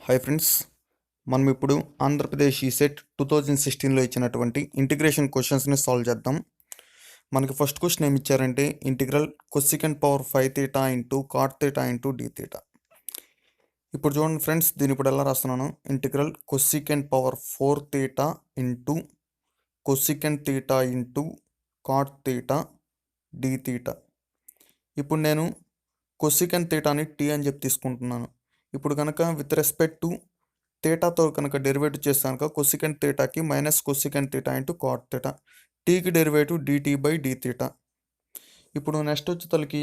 Hi friends, మనం ఇప్పుడు Andhra Pradesh ECET 2016లో ఇచ్చినటువంటి ఇంటిగ్రేషన్ క్వశ్చన్స్ని సాల్వ్ చేద్దాం. మనకి ఫస్ట్ క్వశ్చన్ ఏమి ఇచ్చారంటే integral cosecant power 5 theta into cot theta into d theta. ఇప్పుడు చూడండి ఫ్రెండ్స్, దీని ఇప్పుడు ఎలా రాస్తున్నాను, integral cosecant power 4 theta into cosecant theta into cot theta d theta. ఇప్పుడు నేను కొసికెంట్ తీటాని టీ అని చెప్పి తీసుకుంటున్నాను. ఇప్పుడు కనుక విత్ రెస్పెక్ట్ టు తీటాతో కనుక డెరివేటివ్ చేస్తాను కనుక కొసికెంట్ తీటాకి minus cosecant theta into cot theta, టీకి derivative dt by d theta. ఇప్పుడు నెక్స్ట్ వచ్చేతలకి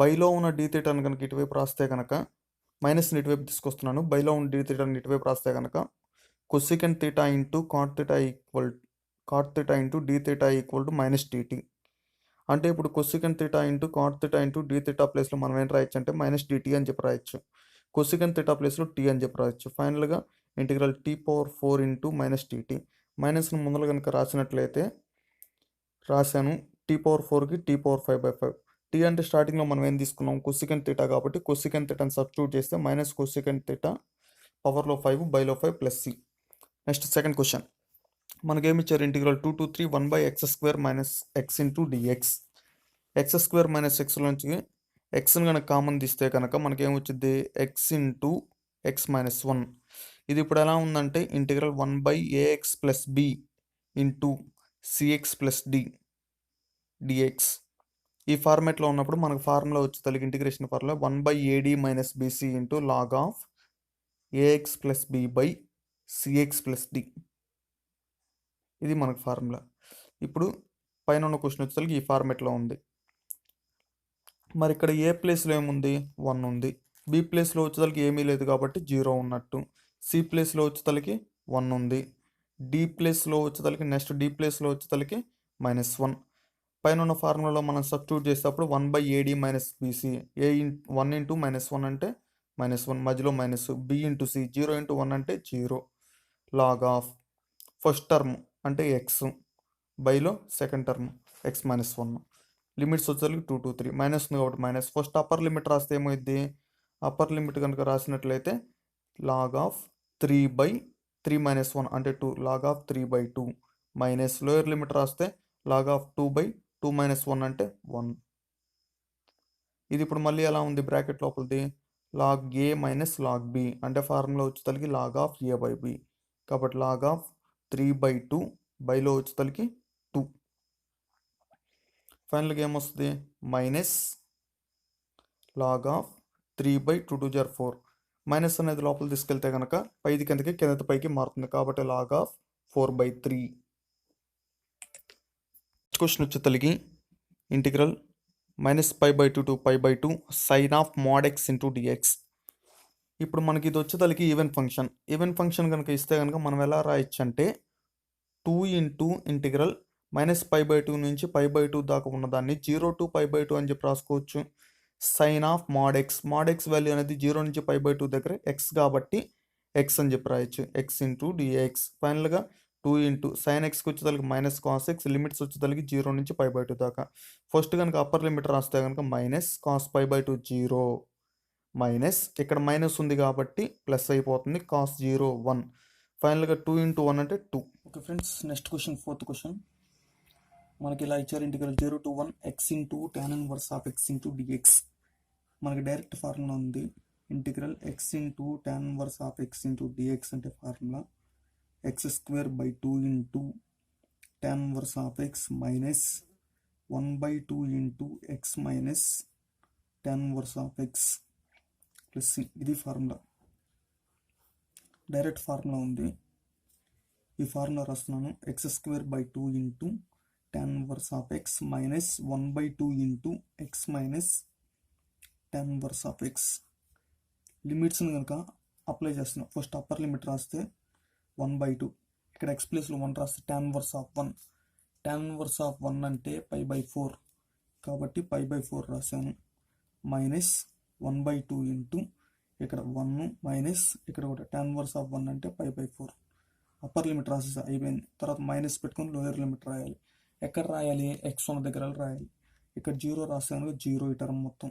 బైలో ఉన్న డి తీటాను కనుక ఇటువైపు రాస్తే కనుక మైనస్ని ఇటువైపు తీసుకొస్తున్నాను. బైలో ఉన్న డి తీటాని ఇటువైపు రాస్తే కనుక cosecant theta into cot theta into d theta equal to minus dt. అంటే ఇప్పుడు cosecant theta into cot theta into d theta ప్లేస్లో మనం ఏం రాయొచ్చు అంటే మైనస్ డిటీ అని చెప్పి రాయొచ్చు. కొసికెంట్ తీటా ప్లేస్లో టీ అని చెప్పి రాయొచ్చు. ఫైనల్గా integral t power 4 into minus dt. మైనస్ను ముందర కనుక రాసినట్లయితే రాశాను టీ పవర్ 4కి టీ పవర్ 5/5. టీ అంటే స్టార్టింగ్లో మనం ఏం తీసుకున్నాం, కొసికెంట్ తీటా కాబట్టి కొసికెంట్ తీటాని సబ్స్టిట్యూట్ చేస్తే మైనస్ కొసికెంట్ తీటా పవర్లో 5 బైలో 5 plus C. Next second question మనకేమి ఇచ్చారు, integral 2 to 3 1/x² minus x into dx. x² minus ఎక్స్లోంచి ఎక్స్ని కనుక కామన్ తీస్తే కనుక మనకేమొచ్చింది ఎక్స్ ఇంటూ ఎక్స్ మైనస్ 1. ఇది ఇప్పుడు ఎలా ఉందంటే integral 1/ax plus b into cx plus d dx. ఈ ఫార్మేట్లో ఉన్నప్పుడు మనకు ఫార్ములా వచ్చి తల్లి integration formula 1/ad minus bc into log of ax plus b by cx plus d. ఇది మనకు ఫార్ములా. ఇప్పుడు పైన ఉన్న క్వశ్చన్ వచ్చేసరికి ఈ ఫార్మేట్లో ఉంది. మరి ఇక్కడ ఏ ప్లేస్లో ఏముంది, 1 ఉంది. బి ప్లేస్లో వచ్చేసరికి ఏమీ లేదు కాబట్టి 0 ఉన్నట్టు. సి ప్లేస్లో వచ్చేసరికి 1 ఉంది. డి ప్లేస్లో వచ్చేసరికి నెక్స్ట్ డి ప్లేస్లో వచ్చేసరికి -1. పైన ఉన్న ఫార్ములాలో మనం సబ్స్టిట్యూట్ చేసేటప్పుడు 1/ad మైనస్ బీసీ. 1 ఇంటూ -1 అంటే -1, మధ్యలో minus. B into C 0 into 1 అంటే 0. లాగ్ ఆఫ్ ఫస్ట్ టర్మ్ అంటే ఎక్స్ బైలో second term x minus 1. Limits వచ్చేసరికి 2 to 3 మైనస్ ఉంది కాబట్టి మైనస్. ఫస్ట్ అప్పర్ లిమిట్ రాస్తే ఏమైంది, అప్పర్ లిమిట్ కనుక రాసినట్లయితే లాగ్ ఆఫ్ 3/3 మైనస్ 1 అంటే 2, log of 3/2 minus. Lower limit రాస్తే లాగ్ ఆఫ్ 2/2 మైనస్ 1 అంటే 1. ఇది ఇప్పుడు మళ్ళీ ఎలా ఉంది, బ్రాకెట్ లోపలిది log a minus log b అంటే ఫార్ములా వచ్చేసరికి log of a by b కాబట్టి లాగ్ ఆఫ్ 3/2 బైలో వచ్చేసరికి 2. ఫైనల్గా ఏమొస్తుంది మైనస్ లాగ్ ఆఫ్ 3/2 2 జర్ 4. మైనస్ అనేది లోపల తీసుకెళ్తే కనుక పైది కిందకి కింద పైకి మారుతుంది కాబట్టి లాగ్ ఆఫ్ 4/3. క్వశ్చన్ వచ్చేసరికి integral -π/2 to π/2 sine of mod x into dx. ఇప్పుడు మనకి ఇది వచ్చేసరికి ఈవెన్ ఫంక్షన్. ఈవెన్ ఫంక్షన్ కనుక ఇస్తే కనుక మనం ఎలా రాయొచ్చు అంటే 2 ఇంటూ ఇంటిగ్రల్ -π/2 నుంచి π/2 దాకా ఉన్నదాన్ని 0 to π/2 అని చెప్పి రాసుకోవచ్చు. Sine of mod x value అనేది 0 నుంచి π/2 దగ్గర ఎక్స్ కాబట్టి ఎక్స్ అని చెప్పి రాయొచ్చు. X into dx. ఫైనల్గా 2 ఇంటూ సైన్ ఎక్స్కి వచ్చేసరికి మైనస్ కాస్ ఎక్స్, లిమిట్స్ వచ్చేసరికి 0 నుంచి π/2 దాకా. ఫస్ట్ కనుక అప్పర్ లిమిట్ రాస్తే కనుక మైనస్ కాస్ π/2 0 మైనస్, ఇక్కడ మైనస్ ఉంది కాబట్టి ప్లస్ అయిపోతుంది, కాస్ 0 1. ఫైనల్గా 2 ఇంటూ 1 అంటే 2. Okay friends, next question fourth question మనకి ఇలా ఇచ్చారు, integral 0 to 1 x into tan inverse of x into dx. మనకి డైరెక్ట్ ఫార్ములా ఉంది, integral x into tan inverse of x into dx అంటే formula x²/2 into tan inverse of x minus 1/2 into x minus tan inverse of x plus C. ఇది formula, direct formula ఉంది. ఈ formula రాస్తున్నాను, x²/2 into tan inverse of x minus 1/2 into x minus tan inverse of x. లిమిట్స్ని కనుక apply చేస్తున్నాం. First upper limit రాస్తే 1/2, ఇక్కడ X ప్లేస్లో 1 రాస్తే tan inverse of 1. tan inverse of 1 అంటే π/4 కాబట్టి π/4 రాశాను. మైనస్ 1/2 ఇంటూ ఇక్కడ 1 మైనస్ ఇక్కడ కూడా tan ఇన్వర్స్ ఆఫ్ 1 అంటే π/4. అప్పర్ లిమిట్ రాసేసి అయిపోయింది. తర్వాత మైనస్ పెట్టుకొని లోయర్ లిమిట్ రాయాలి. ఎక్కడ రాయాలి, ఎక్స్ ఉన్న దగ్గర రాయాలి. ఇక్కడ 0 రాసాను, 0 ఈ టర్మ్ మొత్తం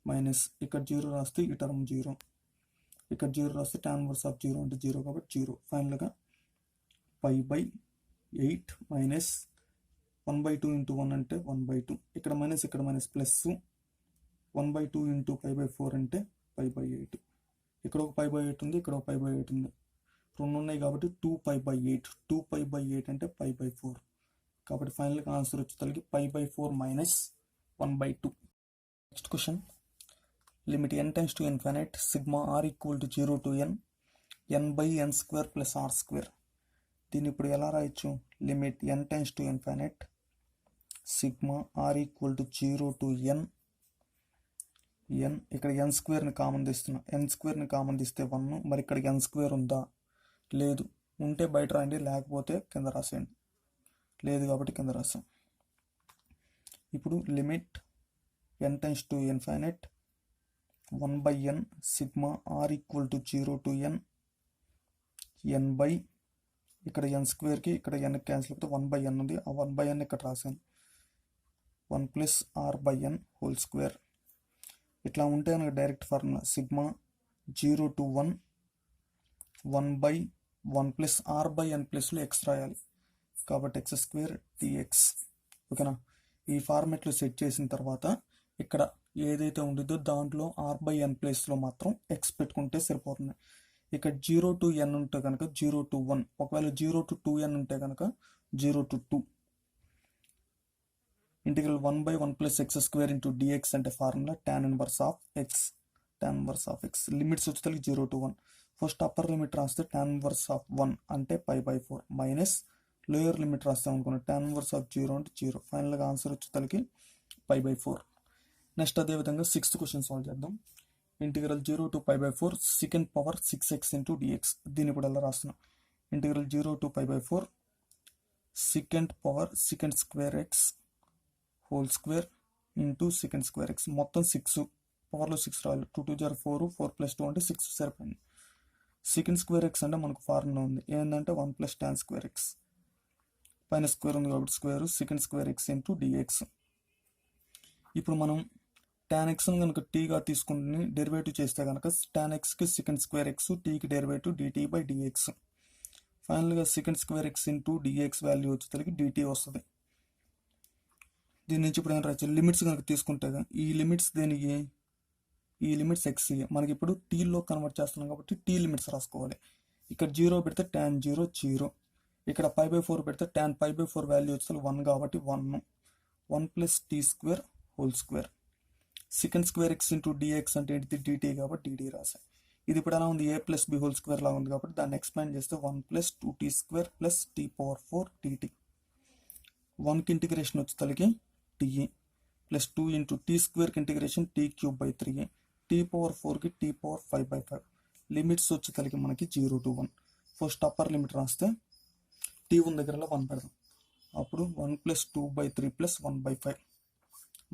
మైనస్. ఇక్కడ 0 రాస్తే ఈ టర్మ్ 0. ఇక్కడ 0 రాస్తే tan ఇన్వర్స్ ఆఫ్ 0 అంటే 0 కాబట్టి 0. ఫైనల్గా 5/8 మైనస్ 1/2 ఇంటూ 1 అంటే 1/2. ఇక్కడ మైనస్ ఇక్కడ మైనస్ ప్లస్ 1/2 ఇంటూ 5/4 అంటే 5/8. ఇక్కడ ఒక 5/8 ఉంది, ఇక్కడ ఒక 5/8 ఉంది, రెండు ఉన్నాయి కాబట్టి 2π/8. 2π/8 అంటే 5/4. కాబట్టి ఫైనల్గా ఆన్సర్ వచ్చేసరికి 5/4 minus 1/2. Next question, limit n tends to infinite sigma r equal to 0 to n/n² plus r². దీన్ని ఇప్పుడు ఎలా రాయొచ్చు? Limit n tends to infinite sigma r equal to 0 to n. ఇక్కడ n²ని కామన్ తీస్తున్నా, n²ని కామన్ తీస్తే 1. మరి ఇక్కడ n² ఉందా? లేదు. ఉంటే బయట రాయండి, లేకపోతే కింద రాసేయండి. లేదు కాబట్టి కింద రాసాం. ఇప్పుడు limit n tends to infinite 1/n sigma r equal to 0 to n by ఇక్కడ n²కి ఇక్కడ n క్యాన్సిల్ అయితే 1/n ఉంది, ఆ 1/n ఇక్కడ రాశాను. 1 ప్లస్ r/n హోల్ స్క్వేర్. ఇట్లా ఉంటే నాకు direct formula sigma 0 to 1 plus r/n ప్లస్లో ఎక్స్ రాయాలి కాబట్టి x² dx. ఓకేనా? ఈ ఫార్మెట్లో సెట్ చేసిన తర్వాత ఇక్కడ ఏదైతే ఉండిద్దో దాంట్లో r/n ప్లేస్లో మాత్రం ఎక్స్ పెట్టుకుంటే సరిపోతుంది. ఇక్కడ 0 టు n ఉంటే కనుక 0 టు 1, ఒకవేళ 0 టు 2n ఉంటే కనుక 0 to 2. Integral 1/1 plus x² into dx అంటే formula tan inverse of x. tan inverse of x limits వచ్చేసరికి 0 టు 1. ఫస్ట్ అప్పర్ లిమిట్ రాస్తే tan ఇన్వర్స్ ఆఫ్ 1 అంటే 5/4 మైనస్ లోయర్ లిమిట్ రాస్తాం అనుకున్నాం tan ఇన్వర్స్ ఆఫ్ 0 అంటే 0. ఫైనల్గా ఆన్సర్ వచ్చేసరికి 5/4. నెక్స్ట్ అదేవిధంగా 6th క్వశ్చన్ సాల్వ్ చేద్దాం. Integral 0 to 5/4 second power 6x into dx. దీన్ని ఇప్పుడు ఎలా రాస్తున్నాం? Integral 0 to 5/4 second power second square x whole square into second square x. మొత్తం 6 పవర్లో 6 రావాలి. 2 2 0 4, 4 ప్లస్ 2 అంటే 6 సరిపోయింది. సెకండ్ స్క్వేర్ ఎక్స్ అంటే మనకు ఫార్ములా ఉంది ఏంటంటే 1 ప్లస్ tan స్క్వేర్ ఎక్స్. పైన స్క్వేర్ ఉంది కాబట్టి square second square x into dx. ఇప్పుడు మనం tan ఎక్స్ని కనుక టీగా తీసుకుని డెరివేటివ్ చేస్తే కనుక tan ఎక్స్కి సెకండ్ స్క్వేర్ ఎక్స్, టీకి డెరివేటివ్ dt/dx. ఫైనల్గా second square x into dx value వచ్చేసరికి dt వస్తుంది. దీని నుంచి ఇప్పుడు ఏం రావచ్చు? లిమిట్స్ కనుక తీసుకుంటే ఈ లిమిట్స్ దేనికి? ఈ లిమిట్స్ ఎక్స్. మనకి ఇప్పుడు టీలో కన్వర్ట్ చేస్తున్నాం కాబట్టి టీ లిమిట్స్ రాసుకోవాలి. ఇక్కడ 0 పెడితే tan 0 0. ఇక్కడ 5/4 పెడితే tan 5/4 వాల్యూ వచ్చేసరికి 1 కాబట్టి 1 plus t² whole square. Second square x into dx అంటే ఏంటి? dt కాబట్టి dt రాసాయి. ఇది ఇప్పుడు ఎలా ఉంది? a plus b whole square లాగా ఉంది కాబట్టి దాన్ని ఎక్స్పాండ్ చేస్తే 1 plus 2t² plus t⁴ dt. 1కి ఇంటిగ్రేషన్ వచ్చేసరికి t plus 2 into t² integration t³ 3, t⁴కి t⁵/5. Limits వచ్చేసరికి మనకి 0 టు 1. ఫస్ట్ అప్పర్ లిమిట్ రాస్తే t1 దగ్గర 1 పెడదాం. అప్పుడు 1 ప్లస్ 2/3 ప్లస్ 1/5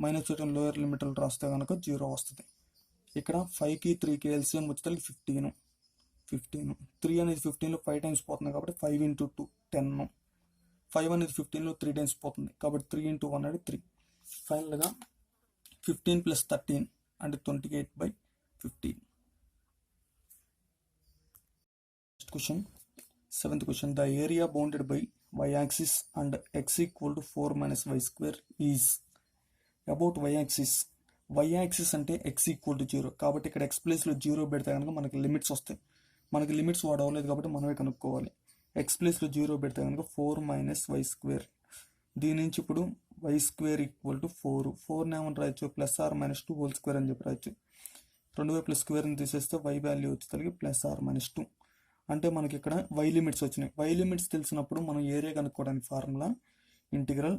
మైనస్ లోయర్ లిమిట్లు రాస్తే కనుక 0 వస్తుంది. ఇక్కడ 5కి 3కి ఎల్సిఎం వచ్చేసరికి 15. 3 అనేది 15లో 5 టైమ్స్ పోతుంది కాబట్టి 5 ఇంటూ 2 10. 5 అనేది 15లో 3 టైమ్స్ పోతుంది కాబట్టి 3 ఇంటూ 1 అనేది 3. ఫైనల్గా 15 ప్లస్ 13 అంటే 28/15. Next question 7th question, the area bounded by y-axis and x equal to 4 - y² is. About y-axis అంటే x ఈక్వల్ టు 0 కాబట్టి ఇక్కడ x ప్లేస్లో 0 పెడితే కనుక మనకి లిమిట్స్ వస్తాయి. మనకి లిమిట్స్ వాడు అవ్వలేదు కాబట్టి మనమే కనుక్కోవాలి. x ప్లేస్లో 0 పెడితే కనుక 4 - y². దీని నుంచి ఇప్పుడు y² ఈక్వల్ టు 4. 4ని ఏమని రాయొచ్చు? +r - 2 హోల్ స్క్వేర్ అని చెప్పి రాయొచ్చు. రెండు వైపుల స్క్వేర్ని తీసేస్తే y వాల్యూ వచ్చేసరికి +r - 2. అంటే మనకి ఇక్కడ y లిమిట్స్ వచ్చినాయి. y లిమిట్స్ తెలిసినప్పుడు మనం ఏరియా కనుక్కోవడానికి ఫార్ములా ఇంటిగ్రల్,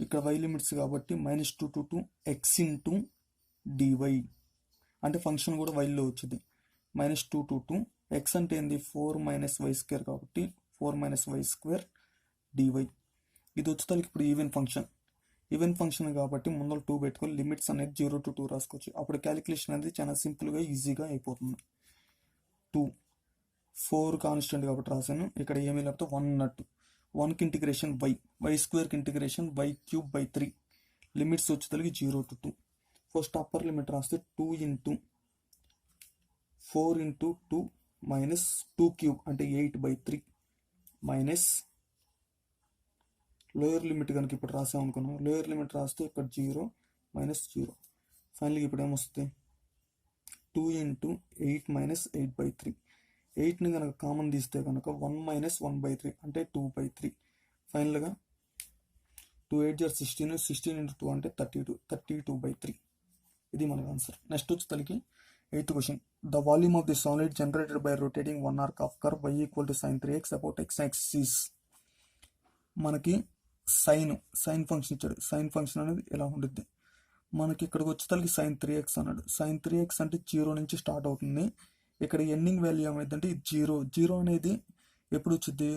ఇక్కడ y లిమిట్స్ కాబట్టి -2 to 2 x ఇంటూ dy. అంటే ఫంక్షన్ కూడా వైలో వచ్చింది. -2 to 2 x అంటే ఏంది? 4 - y² కాబట్టి 4 - y² dy. ఇది వచ్చేసరికి ఇప్పుడు ఈవెన్ ఫంక్షన్ కాబట్టి ముందర 2 పెట్టుకొని లిమిట్స్ అనేది 0 to 2 రాసుకోవచ్చు. అప్పుడు క్యాలిక్యులేషన్ అనేది చాలా సింపుల్గా ఈజీగా అయిపోతుంది. 2 4 కాన్స్టెంట్ కాబట్టి రాశాను. ఇక్కడ ఏమీ లేకపోతే 1 ఉన్నట్టు. 1కి ఇంటిగ్రేషన్ y²కి ఇంటిగ్రేషన్ y³ 3. లిమిట్స్ వచ్చేసరికి 0 to 2. ఫస్ట్ అప్పర్ లిమిట్ రాస్తే 2 ఇంటూ 4 ఇంటూ 2 మైనస్ 2 క్యూబ్ అంటే 8/3 మైనస్ లోయర్ లిమిట్ కనుక ఇప్పుడు రాసామనుకున్నాం. లోయర్ లిమిట్ రాస్తే ఇక్కడ 0 మైనస్ 0. ఫైనల్గా ఇప్పుడు ఏమొస్తుంది 2 ఇంటూ 8 మైనస్ 8/3. 8ని కనుక కామన్ తీస్తే కనుక 1 మైనస్ 1/3 అంటే 2/3. ఫైనల్గా 2 8 జర్ 16, 16 ఇంటూ 2 అంటే 32, 32/3. ఇది మనకు ఆన్సర్. నెక్స్ట్ వచ్చి తలకి 8th question. The volume of the solid generated by rotating 1 arc of curve y equal to sin 3x about x axis. మనకి సైన్ ఫంక్షన్ ఇచ్చాడు. సైన్ ఫంక్షన్ అనేది ఎలా ఉంటుంది, మనకి ఇక్కడికి వచ్చే తలకి sin 3x అన్నాడు. sin 3x అంటే 0 నుంచి స్టార్ట్ అవుతుంది. ఇక్కడ ఎండింగ్ వాల్యూ ఏమైందంటే 0 అనేది ఎప్పుడు వచ్చింది,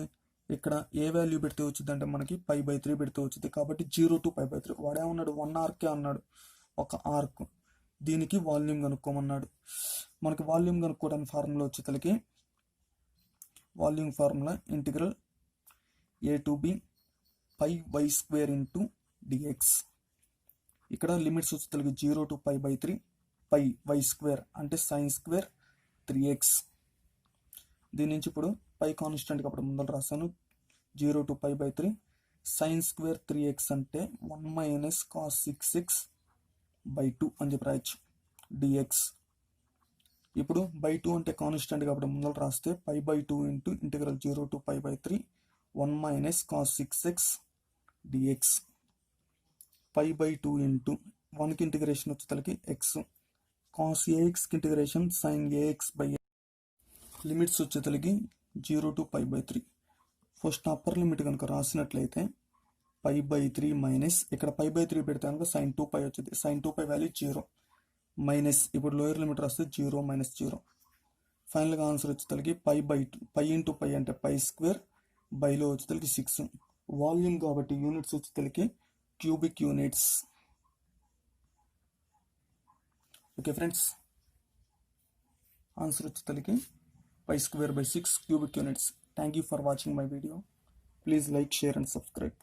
ఇక్కడ ఏ వాల్యూ పెడితే వచ్చింది అంటే మనకి π/3 పెడితే వచ్చింది. కాబట్టి 0 to π/3. వాడేమన్నాడు 1 ఆర్కే అన్నాడు, ఒక ఆర్క్. దీనికి వాల్యూమ్ కనుక్కోమన్నాడు. మనకి వాల్యూమ్ కనుక్కోవడానికి ఫార్ములా వచ్చేతలకి volume formula integral a to b πy² into dx. ఇక్కడ లిమిట్స్ వచ్చేతలకి 0 to π/3 πy² అంటే sin² 3x. దీని నుంచి ఇప్పుడు పై కాన్స్టెంట్ కాబట్టి ముందర రాశాను. 0 to π/3 sin² 3x అంటే 1 మైనస్ cos 6x/2 అని చెప్పి రాయచ్చు dx. ఇప్పుడు బై 2 అంటే కాన్స్టెంట్ కాబట్టి ముందర రాస్తే π/2 into integral 0 to π/3 1 minus cos 6x dx. π/2 ఇంటూ 1కి ఇంటిగ్రేషన్ వచ్చేతలకి x, cos axకి ఇంటిగ్రేషన్ sin ax/x. లిమిట్స్ వచ్చేతలకి 0 to π/3. ఫస్ట్ అప్పర్ లిమిట్ కనుక రాసినట్లయితే π/3 మైనస్ ఇక్కడ π/3 పెడితే కనుక sin 2π వచ్చింది. sin 2π వాల్యూ 0 మైనస్ ఇప్పుడు లోయర్ లిమిట్ రాస్తే 0 మైనస్ 0. ఫైనల్గా ఆన్సర్ వచ్చేతలకి π/2 π ఇంటూ π అంటే π², బైలో వచ్చేతలకి 6. వాల్యూమ్ కాబట్టి యూనిట్స్ వచ్చేతలకి cubic units. Okay friends, answer వచ్చేతలకి π² by 6 cubic units. Thank you for watching my video. Please like, share and subscribe.